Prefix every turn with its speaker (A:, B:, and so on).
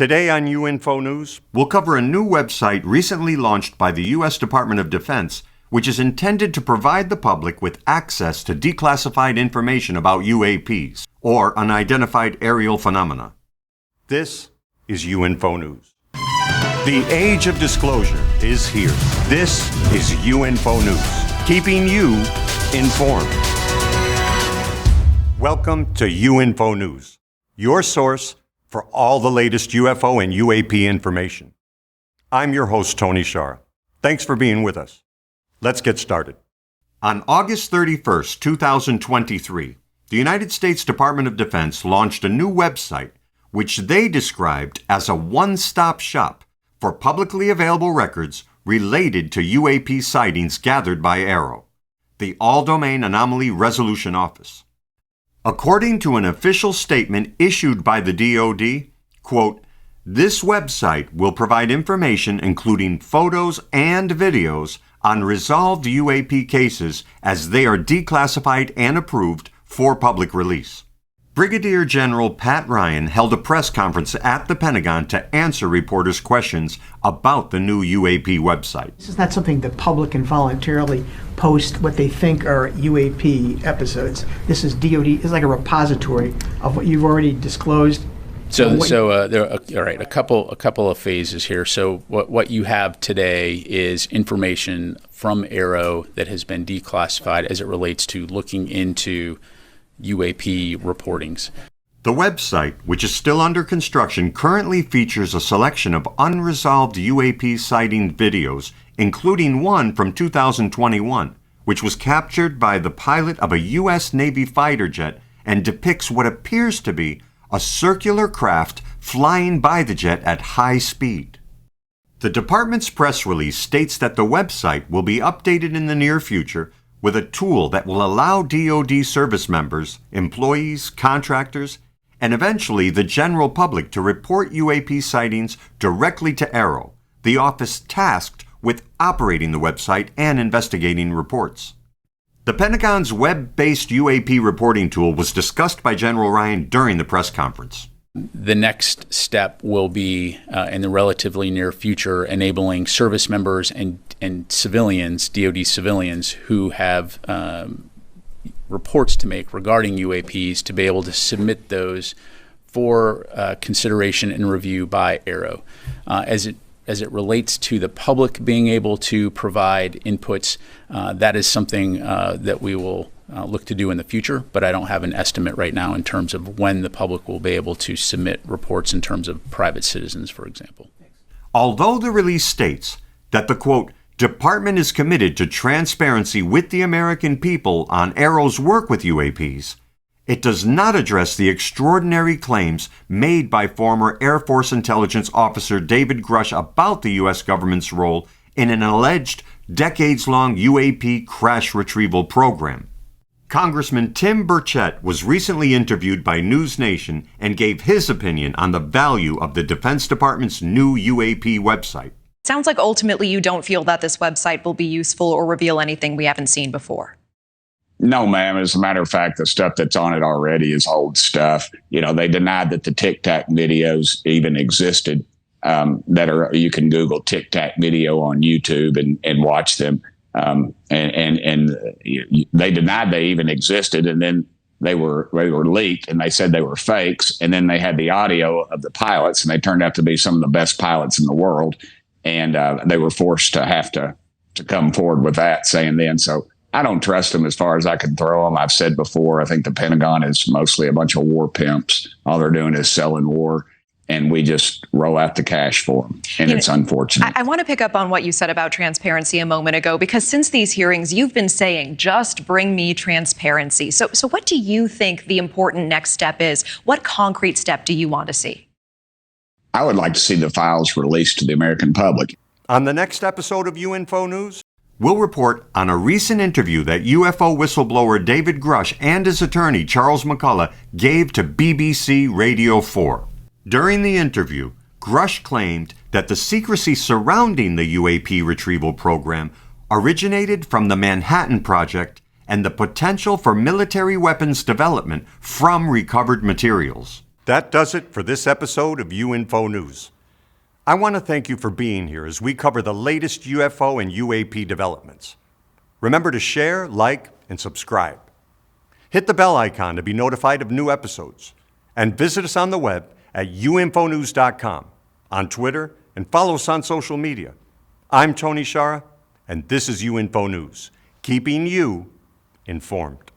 A: Today on UinFO News, we'll cover a new website recently launched by the U.S. Department of Defense, which is intended to provide the public with access to declassified information about UAPs, or unidentified aerial phenomena. This is UinFO News. The age of disclosure is here. This is UinFO News, keeping you informed. Welcome to UinFO News, your source for all the latest UFO and UAP information. I'm your host, Tony Shara. Thanks for being with us. Let's get started. On August 31st, 2023, the United States Department of Defense launched a new website which they described as a one-stop shop for publicly available records related to UAP sightings gathered by AARO, the All-Domain Anomaly Resolution Office. According to an official statement issued by the DoD, quote, "This website will provide information including photos and videos on resolved UAP cases as they are declassified and approved for public release." Brigadier General Pat Ryan held a press conference at the Pentagon to answer reporters' questions about the new UAP website.
B: This is not something the public can voluntarily post what they think are UAP episodes. This is DoD. It's like a repository of what you've already disclosed.
C: There are all right. A couple of phases here. So what you have today is information from AARO that has been declassified as it relates to looking into UAP reportings.
A: The website, which is still under construction, currently features a selection of unresolved UAP sighting videos, including one from 2021, which was captured by the pilot of a U.S. Navy fighter jet and depicts what appears to be a circular craft flying by the jet at high speed. The department's press release states that the website will be updated in the near future with a tool that will allow DoD service members, employees, contractors, and eventually the general public to report UAP sightings directly to AARO, the office tasked with operating the website and investigating reports. The Pentagon's web-based UAP reporting tool was discussed by General Ryan during the press conference.
C: The next step will be, in the relatively near future, enabling service members and civilians, DoD civilians, who have reports to make regarding UAPs to be able to submit those for consideration and review by AARO. As it relates to the public being able to provide inputs, that is something that we will look to do in the future, but I don't have an estimate right now in terms of when the public will be able to submit reports in terms of private citizens, for example.
A: Although the release states that the, quote, "Department is committed to transparency with the American people on AARO's work with UAPs," it does not address the extraordinary claims made by former Air Force Intelligence Officer David Grush about the U.S. government's role in an alleged decades-long UAP crash retrieval program. Congressman Tim Burchett was recently interviewed by News Nation and gave his opinion on the value of the Defense Department's new UAP website.
D: Sounds like ultimately you don't feel that this website will be useful or reveal anything we haven't sseen before.
E: No, ma'am. As a matter of fact, the stuff that's on it already is old stuff. You know, they denied that the Tic Tac videos even existed. You can Google Tic Tac video on YouTube and watch them. They denied they even existed, and then they were leaked, and they said they were fakes. And then they had the audio of the pilots, and they turned out to be some of the best pilots in the world. And they were forced to have to come forward with that, saying then. So I don't trust them as far as I can throw them. I've said before, I think the Pentagon is mostly a bunch of war pimps. All they're doing is selling war, and we just roll out the cash for them. And it's unfortunate.
D: I want to pick up on what you said about transparency a moment ago, because since these hearings, you've been saying, just bring me transparency. So what do you think the important next step is? What concrete step do you want to see?
E: I would like to see the files released to the American public.
A: On the next episode of UinFO News, we'll report on a recent interview that UFO whistleblower David Grush and his attorney Charles McCullough gave to BBC Radio 4. During the interview, Grush claimed that the secrecy surrounding the UAP retrieval program originated from the Manhattan Project and the potential for military weapons development from recovered materials. That does it for this episode of UinFO News. I want to thank you for being here as we cover the latest UFO and UAP developments. Remember to share, like, and subscribe. Hit the bell icon to be notified of new episodes. And visit us on the web at uinfonews.com, on Twitter, and follow us on social media. I'm Tony Shara, and this is UinFO News, keeping you informed.